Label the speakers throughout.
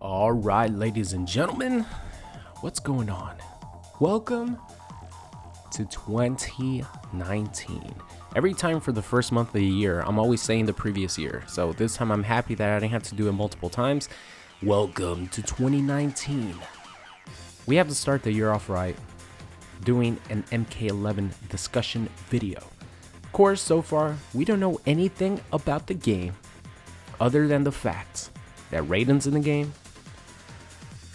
Speaker 1: All right, ladies and gentlemen, what's going on? Welcome to 2019. Every time for the first month of the year, I'm always saying the previous year. So this time I'm happy that I didn't have to do it multiple times. Welcome to 2019. We have to start the year off right, doing an MK11 discussion video. Of course, so far, we don't know anything about the game other than the fact that Raiden's in the game,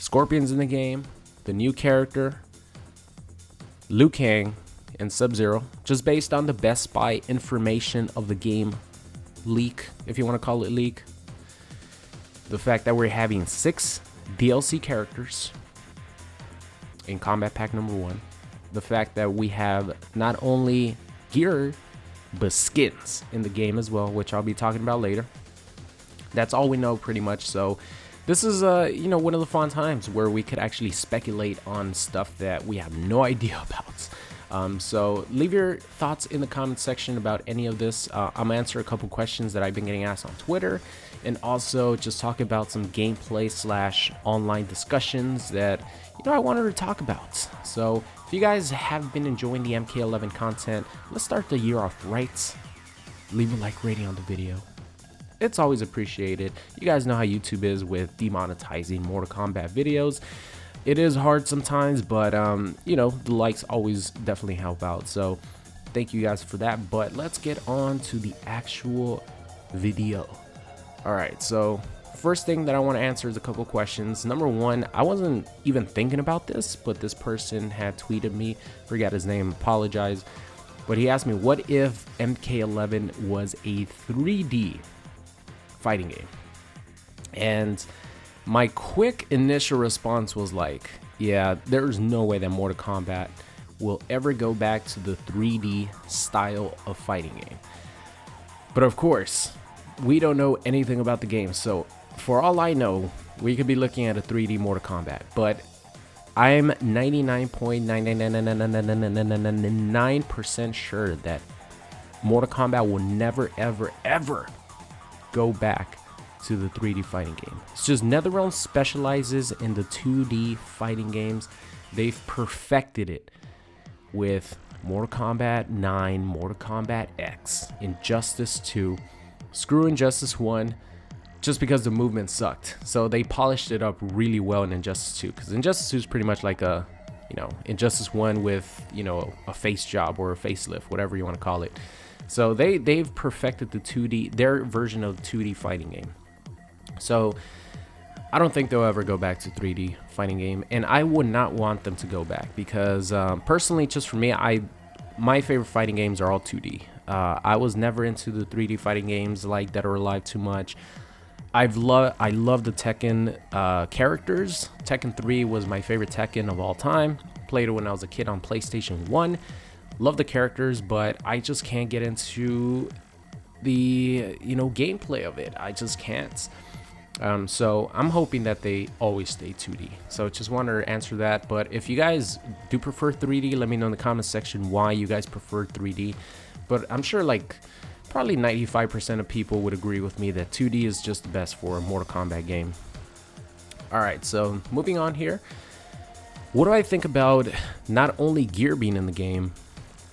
Speaker 1: Scorpion's in the game, the new character, Liu Kang, and Sub-Zero, just based on the Best Buy information of the game leak, if you want to call it leak. The fact that we're having 6 DLC characters in Combat Pack number 1. The fact that we have not only gear, but skins in the game as well, which I'll be talking about later. That's all we know pretty much. So this is one of the fun times where we could actually speculate on stuff that we have no idea about. So leave your thoughts in the comment section about any of this. I'm gonna answer a couple questions that I've been getting asked on Twitter, and also just talk about some gameplay / online discussions that I wanted to talk about. So if you guys have been enjoying the MK11 content, let's start the year off right. Leave a like rating on the video. It's always appreciated. You guys know how YouTube is with demonetizing Mortal Kombat videos. It is hard sometimes, but the likes always definitely help out. So thank you guys for that. But let's get on to the actual video. All right, so first thing that I want to answer is a couple questions. Number one, I wasn't even thinking about this, but this person had tweeted me, forgot his name, apologize. But he asked me, what if MK11 was a 3D fighting game? And my quick initial response was like, yeah, there's no way that Mortal Kombat will ever go back to the 3D style of fighting game. But of course, we don't know anything about the game, so for all I know, we could be looking at a 3D Mortal Kombat. But I'm 99.9999999% sure that Mortal Kombat will never, ever, ever go back to the 3D fighting game. It's just NetherRealm specializes in the 2D fighting games. They've perfected it with Mortal Kombat 9, Mortal Kombat X, Injustice 2, screw Injustice 1, just because the movement sucked. So they polished it up really well in Injustice 2, because Injustice 2 is pretty much like a, Injustice 1 with, a face job or a facelift, whatever you want to call it. So they've perfected the 2D, their version of the 2D fighting game. So I don't think they'll ever go back to 3D fighting game, and I would not want them to go back because personally, just for me, my favorite fighting games are all 2D. I was never into the 3D fighting games like Dead or Alive too much. I love the Tekken characters. Tekken 3 was my favorite Tekken of all time. Played it when I was a kid on PlayStation 1. Love the characters, but I just can't get into the gameplay of it. I just can't. So I'm hoping that they always stay 2D. So just wanted to answer that. But if you guys do prefer 3D, let me know in the comment section why you guys prefer 3D. But I'm sure probably 95% of people would agree with me that 2D is just the best for a Mortal Kombat game. All right, so moving on here. What do I think about not only gear being in the game,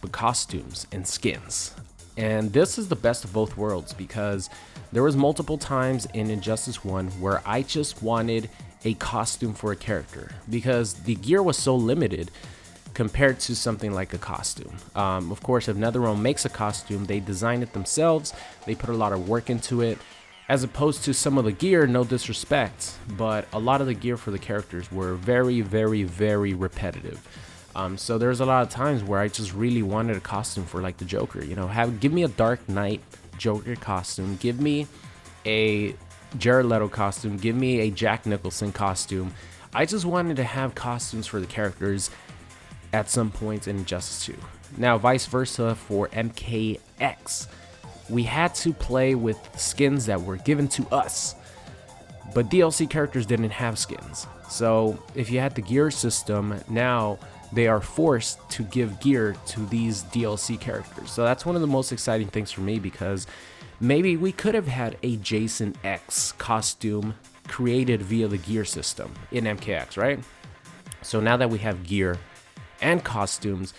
Speaker 1: but costumes and skins? And this is the best of both worlds, because there was multiple times in Injustice 1 where I just wanted a costume for a character because the gear was so limited compared to something like a costume. Of course, if NetherRealm makes a costume, they design it themselves, they put a lot of work into it, as opposed to some of the gear, no disrespect, but a lot of the gear for the characters were very, very, very repetitive. So there's a lot of times where I just really wanted a costume for like the Joker, give me a Dark Knight Joker costume, give me a Jared Leto costume, give me a Jack Nicholson costume. I just wanted to have costumes for the characters at some points in Injustice 2. Now, vice versa for MKX. We had to play with skins that were given to us, but DLC characters didn't have skins. So if you had the gear system, now they are forced to give gear to these DLC characters. So that's one of the most exciting things for me, because maybe we could have had a Jason X costume created via the gear system in MKX, right? So now that we have gear and costumes,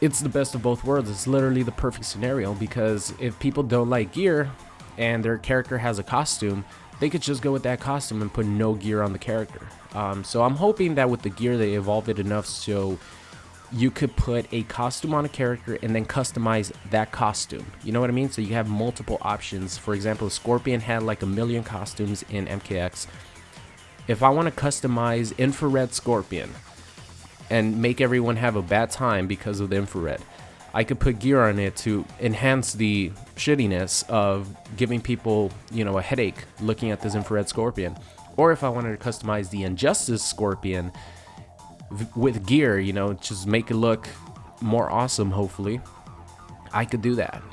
Speaker 1: it's the best of both worlds. It's literally the perfect scenario, because if people don't like gear and their character has a costume, they could just go with that costume and put no gear on the character. So I'm hoping that with the gear they evolve it enough so you could put a costume on a character and then customize that costume. You know what I mean? So you have multiple options. For example, Scorpion had like 1 million costumes in MKX. If I want to customize Infrared Scorpion and make everyone have a bad time because of the infrared, I could put gear on it to enhance the shittiness of giving people, you know, a headache looking at this Infrared Scorpion. Or if I wanted to customize the Injustice Scorpion with gear, you know, just make it look more awesome, hopefully, I could do that.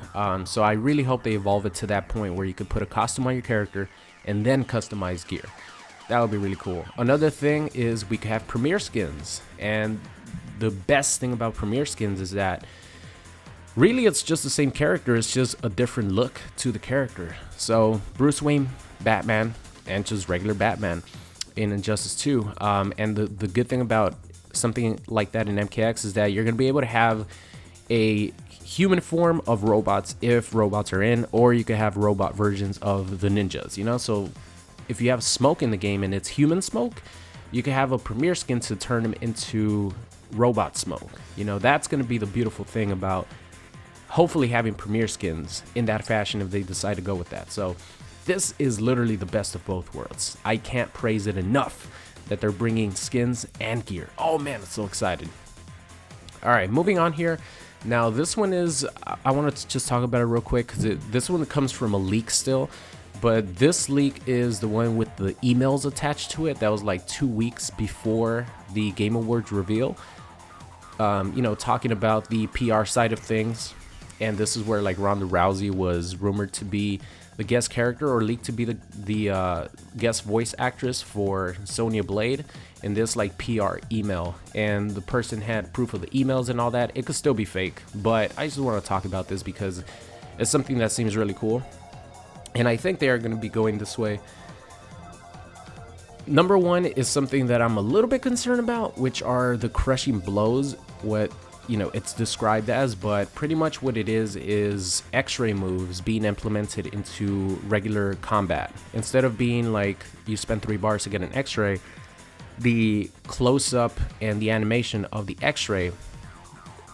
Speaker 1: So I really hope they evolve it to that point where you could put a costume on your character and then customize gear. That would be really cool. Another thing is we could have premiere skins, and the best thing about premiere skins is that really it's just the same character, it's just a different look to the character. So Bruce Wayne, Batman, and just regular Batman in Injustice 2. And the good thing about something like that in MKX is that you're going to be able to have a human form of robots if robots are in, or you could have robot versions of the ninjas, you know? So if you have Smoke in the game and it's human Smoke, you can have a premiere skin to turn him into robot Smoke. You know, that's going to be the beautiful thing about hopefully having premiere skins in that fashion if they decide to go with that. So this is literally the best of both worlds. I can't praise it enough that they're bringing skins and gear. Oh man, I'm so excited. All right, moving on here. Now this one is, I want to just talk about it real quick because this one comes from a leak still, but this leak is the one with the emails attached to it. That was like 2 weeks before the Game Awards reveal. You know, talking about the PR side of things. And this is where like Ronda Rousey was rumored to be the guest character, or leaked to be the guest voice actress for Sonya Blade in this like PR email. And the person had proof of the emails and all that. It could still be fake, but I just want to talk about this because it's something that seems really cool. And I think they are going to be going this way. Number one is something that I'm a little bit concerned about, which are the crushing blows. What, you know, it's described as, but pretty much what it is X-ray moves being implemented into regular combat. Instead of being like you spend 3 bars to get an X-ray, the close-up and the animation of the X-ray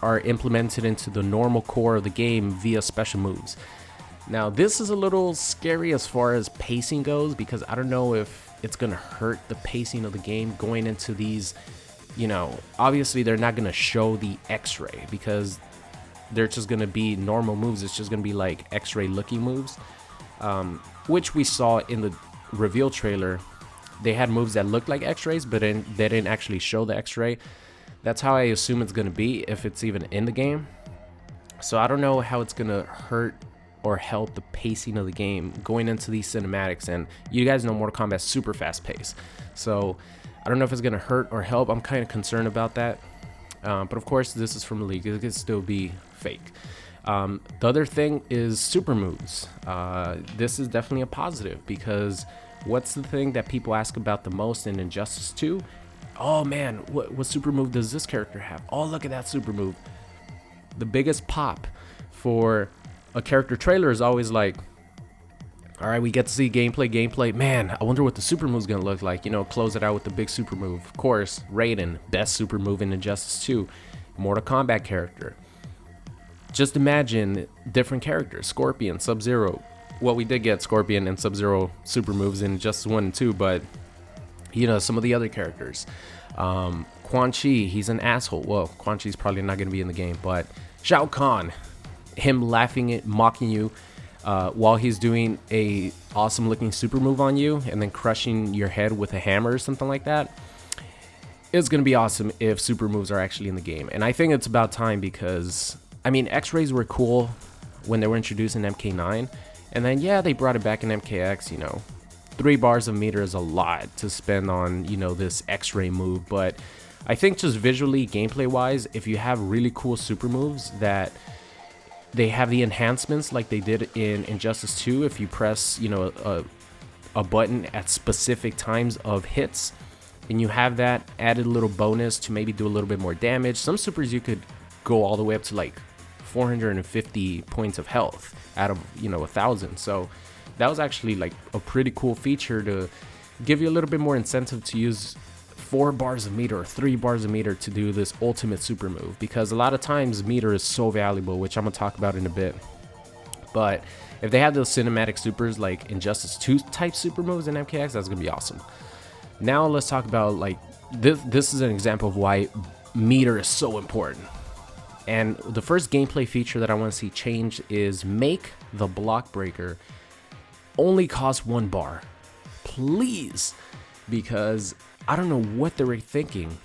Speaker 1: are implemented into the normal core of the game via special moves. Now this is a little scary as far as pacing goes, because I don't know if it's gonna hurt the pacing of the game going into these. You know, obviously they're not going to show the X-ray because they're just going to be normal moves. It's just going to be like X-ray looking moves, which we saw in the reveal trailer. They had moves that looked like X-rays, but they didn't actually show the X-ray. That's how I assume it's going to be if it's even in the game. So I don't know how it's going to hurt or help the pacing of the game going into these cinematics. And you guys know Mortal Kombat's super fast pace. So I don't know if it's going to hurt or help. I'm kind of concerned about that. But of course, this is from a league. It could still be fake. The other thing is super moves. This is definitely a positive, because what's the thing that people ask about the most in Injustice 2? Oh man, what super move does this character have? Oh, look at that super move. The biggest pop for a character trailer is always like, all right, we get to see gameplay. Man, I wonder what the super move's gonna look like. You know, close it out with the big super move. Of course, Raiden, best super move in Injustice 2. Mortal Kombat character. Just imagine different characters. Scorpion, Sub-Zero. Well, we did get Scorpion and Sub-Zero super moves in Injustice 1 and 2, but, you know, some of the other characters. Quan Chi, he's an asshole. Well, Quan Chi's probably not gonna be in the game, but Shao Kahn, him laughing at, mocking you, while he's doing a awesome looking super move on you and then crushing your head with a hammer or something like that. It's going to be awesome if super moves are actually in the game. And I think it's about time, because, I mean, X-rays were cool when they were introduced in MK9. And then, yeah, they brought it back in MKX, you know. 3 bars of meter is a lot to spend on, you know, this X-ray move. But I think just visually, gameplay-wise, if you have really cool super moves that they have the enhancements like they did in Injustice 2. If you press, you know, a button at specific times of hits, and you have that added little bonus to maybe do a little bit more damage. Some supers you could go all the way up to like 450 points of health out of 1,000. So that was actually like a pretty cool feature to give you a little bit more incentive to use 4 bars of meter or 3 bars of meter to do this ultimate super move, because a lot of times meter is so valuable, which I'm gonna talk about in a bit. But if they had those cinematic supers like Injustice 2 type super moves in MKX, that's gonna be awesome. Now let's talk about like this is an example of why meter is so important. And the first gameplay feature that I want to see change is make the block breaker only cost 1 bar, please, because I don't know what they were thinking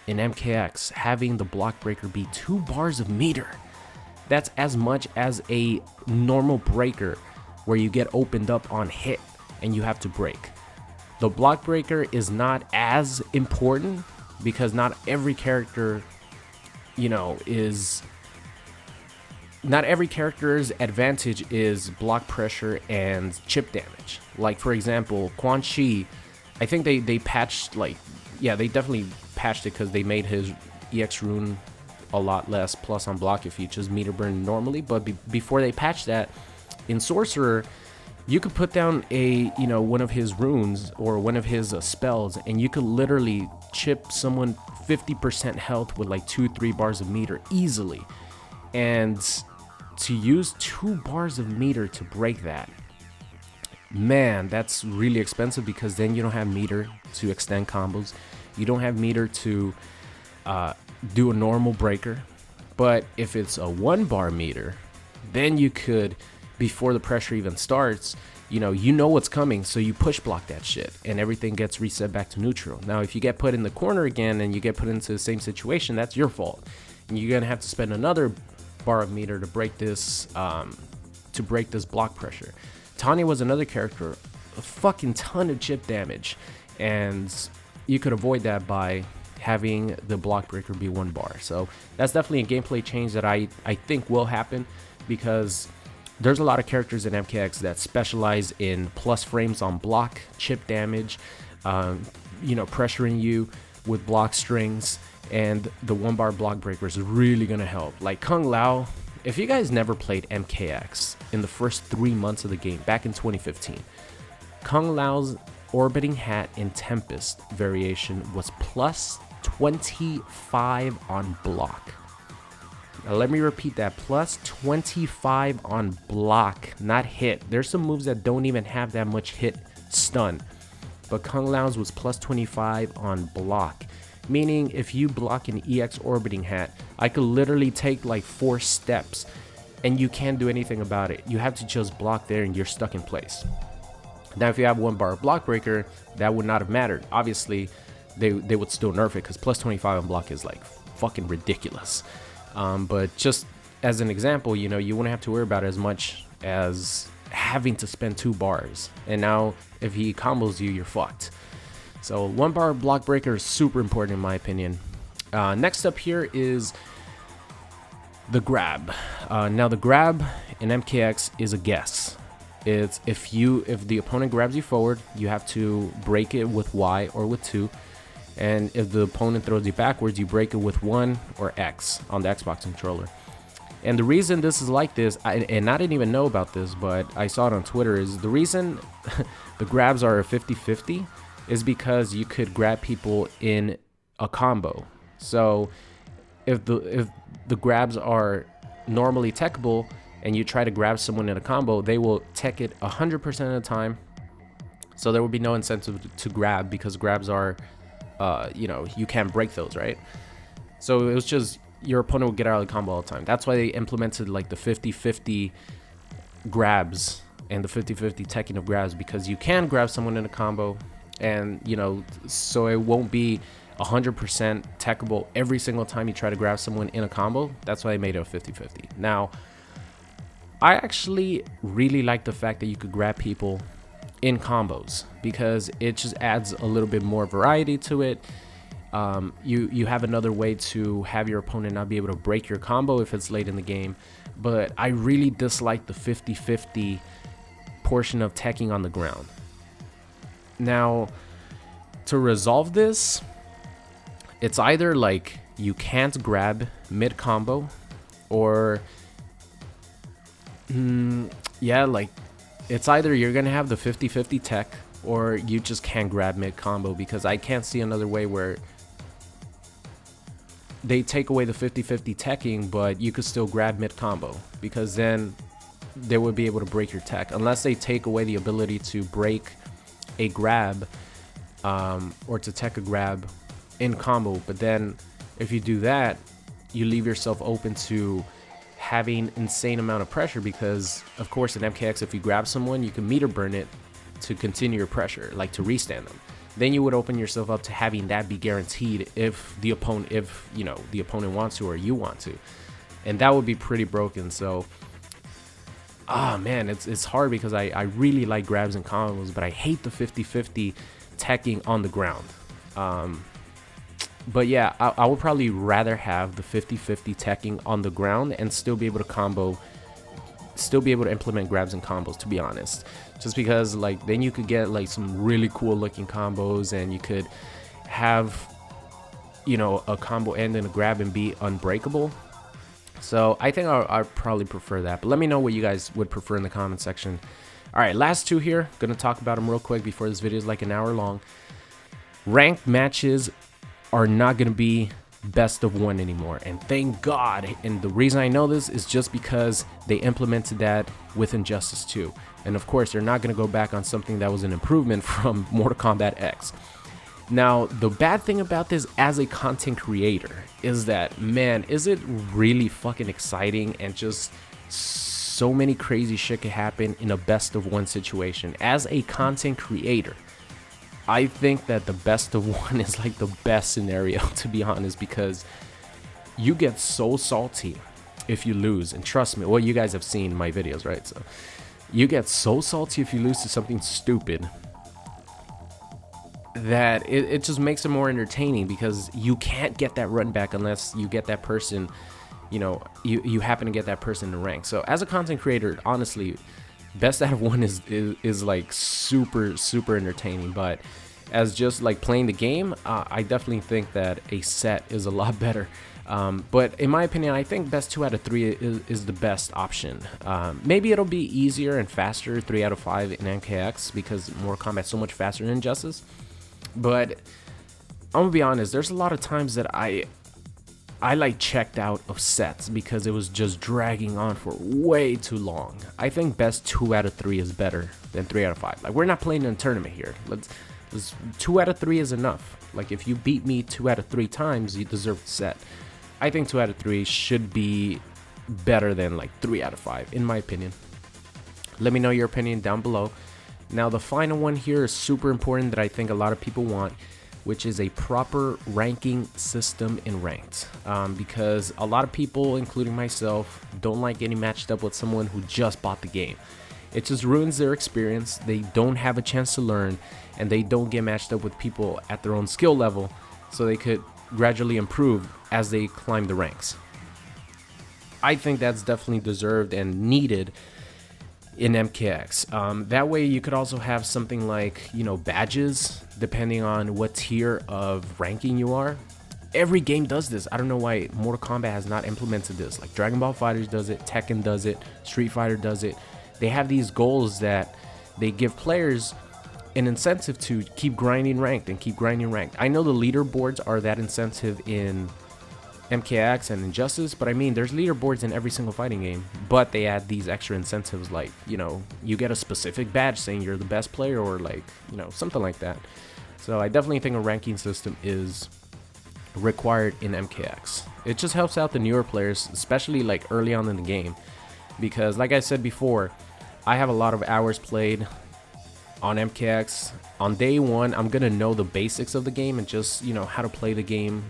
Speaker 1: in MKX having the block breaker be 2 bars of meter. That's as much as a normal breaker where you get opened up on hit and you have to break. The block breaker is not as important because not every character's advantage is block pressure and chip damage. Like for example, Quan Chi, I think they patched they definitely patched it because they made his EX rune a lot less plus on block if you just meter burn normally. But before they patched that, in Sorcerer, you could put down one of his runes or one of his spells, and you could literally chip someone 50% health with like 2-3 bars of meter easily. And to use 2 bars of meter to break that, man, that's really expensive, because then you don't have meter to extend combos. You don't have meter to do a normal breaker. But if it's a 1 bar meter, then you could, before the pressure even starts, you know what's coming, so you push block that shit and everything gets reset back to neutral. Now if you get put in the corner again and you get put into the same situation, that's your fault, and you're gonna have to spend another bar of meter to break this block pressure. Tanya was another character, a fucking ton of chip damage, and you could avoid that by having the block breaker be 1 bar. So that's definitely a gameplay change that I think will happen, because there's a lot of characters in MKX that specialize in plus frames on block, chip damage, pressuring you with block strings, and the 1 bar block breaker is really gonna help. Like Kung Lao, if you guys never played MKX in the first 3 months of the game back in 2015, Kung Lao's Orbiting Hat in Tempest variation was plus 25 on block. Now let me repeat that, plus 25 on block, not hit. There's some moves that don't even have that much hit stun, but Kung Lao's was plus 25 on block, meaning if you block an EX Orbiting Hat, I could literally take like 4 steps and you can't do anything about it. You have to just block there and you're stuck in place. Now if you have 1 bar block breaker, that would not have mattered. Obviously they would still nerf it, because plus 25 on block is like fucking ridiculous. But just as an example, you wouldn't have to worry about it as much as having to spend 2 bars. And now if he combos you, you're fucked. So 1 bar block breaker is super important in my opinion. Next up here is the grab. Now the grab in MKX is a guess. It's if the opponent grabs you forward, you have to break it with Y or with 2. And if the opponent throws you backwards, you break it with 1 or X on the Xbox controller. And the reason this is like this, and I didn't even know about this, but I saw it on Twitter, is the reason the grabs are a 50-50 is because you could grab people in a combo. So if the grabs are normally techable and you try to grab someone in a combo, they will tech it 100% of the time. So there will be no incentive to grab, because grabs are you can't break those, right? So it was just your opponent would get out of the combo all the time. That's why they implemented like the 50-50 grabs and the 50-50 teching of grabs, because you can grab someone in a combo, and so it won't be 100% techable every single time you try to grab someone in a combo. That's why they made it a 50-50. Now I actually really like the fact that you could grab people in combos, because it just adds a little bit more variety to it. You have another way to have your opponent not be able to break your combo if it's late in the game. But I really dislike the 50-50 portion of teching on the ground. Now, to resolve this, it's either like you can't grab mid combo, or yeah, like it's either you're gonna have the 50-50 tech, or you just can't grab mid combo, because I can't see another way where they take away the 50-50 teching, but you could still grab mid combo, because then they would be able to break your tech, unless they take away the ability to break a grab, or to tech a grab in combo. But then if you do that, you leave yourself open to having insane amount of pressure, because of course in MKX, if you grab someone, you can meter burn it to continue your pressure, like to restand them. Then you would open yourself up to having that be guaranteed if the opponent, the opponent wants to, or you want to, and that would be pretty broken. So man, it's hard, because I really like grabs and combos, but I hate the 50-50 teching on the ground. But yeah, I would probably rather have the 50-50 teching on the ground and still be able to combo, still be able to implement grabs and combos, to be honest. Just because like then you could get like some really cool looking combos, and you could have, a combo end and a grab and be unbreakable. So I think I'd probably prefer that, but let me know what you guys would prefer in the comment section. All right, last two here, gonna talk about them real quick before this video is like an hour long. Ranked matches are not gonna be best of one anymore, and thank God. And the reason I know this is just because they implemented that with Injustice 2, and of course they're not gonna go back on something that was an improvement from Mortal Kombat X. Now, the bad thing about this as a content creator is that, man, is it really fucking exciting, and just so many crazy shit could happen in a best of one situation. As a content creator, I think that the best of one is like the best scenario, to be honest, because you get so salty if you lose. And trust me, well, you guys have seen my videos, right? So you get so salty if you lose to something stupid that it just makes it more entertaining, because you can't get that run back unless you get that person, you happen to get that person in rank. So as a content creator, honestly, best out of one is like super entertaining. But as just like playing the game, I definitely think that a set is a lot better. But in my opinion, I think best 2 out of 3 is the best option. Maybe it'll be easier and faster 3 out of 5 in MKX, because Mortal Kombat's so much faster than Injustice. But I'm gonna be honest, there's a lot of times that I like checked out of sets because it was just dragging on for way too long. I think best 2 out of 3 is better than 3 out of 5. Like, we're not playing in a tournament here. Let's 2 out of 3 is enough. Like, if you beat me 2 out of 3 times, you deserve the set. I think 2 out of 3 should be better than like 3 out of 5, in my opinion. Let me know your opinion down below. Now, the final one here is super important that I think a lot of people want, which is a proper ranking system in ranked. Because a lot of people, including myself, don't like getting matched up with someone who just bought the game. It just ruins their experience. They don't have a chance to learn, and they don't get matched up with people at their own skill level, so they could gradually improve as they climb the ranks. I think that's definitely deserved and needed in MKX. That way you could also have something like, badges, depending on what tier of ranking you are. Every game does this. I don't know why Mortal Kombat has not implemented this. Like Dragon Ball FighterZ does it, Tekken does it, Street Fighter does it. They have these goals that they give players an incentive to keep grinding ranked and keep grinding ranked. I know the leaderboards are that incentive in MKX and Injustice, but I mean, there's leaderboards in every single fighting game, but they add these extra incentives, like, you get a specific badge saying you're the best player, or like, something like that. So I definitely think a ranking system is required in MKX. It just helps out the newer players, especially like early on in the game, because like I said before, I have a lot of hours played on MKX. On day one, I'm gonna know the basics of the game and just, how to play the game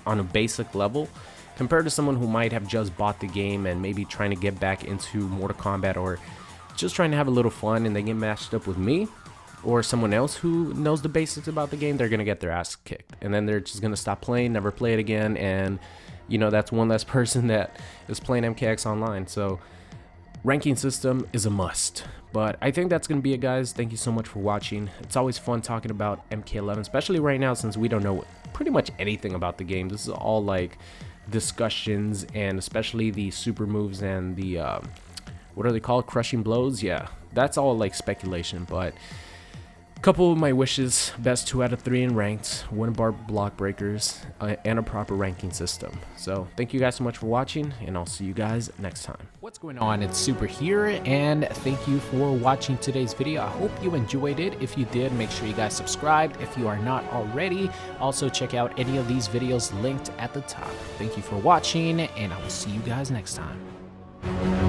Speaker 1: on a basic level, compared to someone who might have just bought the game and maybe trying to get back into Mortal Kombat, or just trying to have a little fun, and they get matched up with me or someone else who knows the basics about the game. They're gonna get their ass kicked, and then they're just gonna stop playing, never play it again, and that's one less person that is playing MKX online. So ranking system is a must. But I think that's going to be it, guys. Thank you so much for watching. It's always fun talking about MK11, especially right now since we don't know pretty much anything about the game. This is all like discussions, and especially the super moves and the what are they called, crushing blows. Yeah, that's all like speculation. But a couple of my wishes: best 2 out of 3 in ranked, 1 bar block breakers, and a proper ranking system. So thank you guys so much for watching, and I'll see you guys next time.
Speaker 2: What's going on? It's Super here, and thank you for watching today's video. I hope you enjoyed it. If you did, make sure you guys subscribed if you are not already. Also, check out any of these videos linked at the top. Thank you for watching, and I will see you guys next time.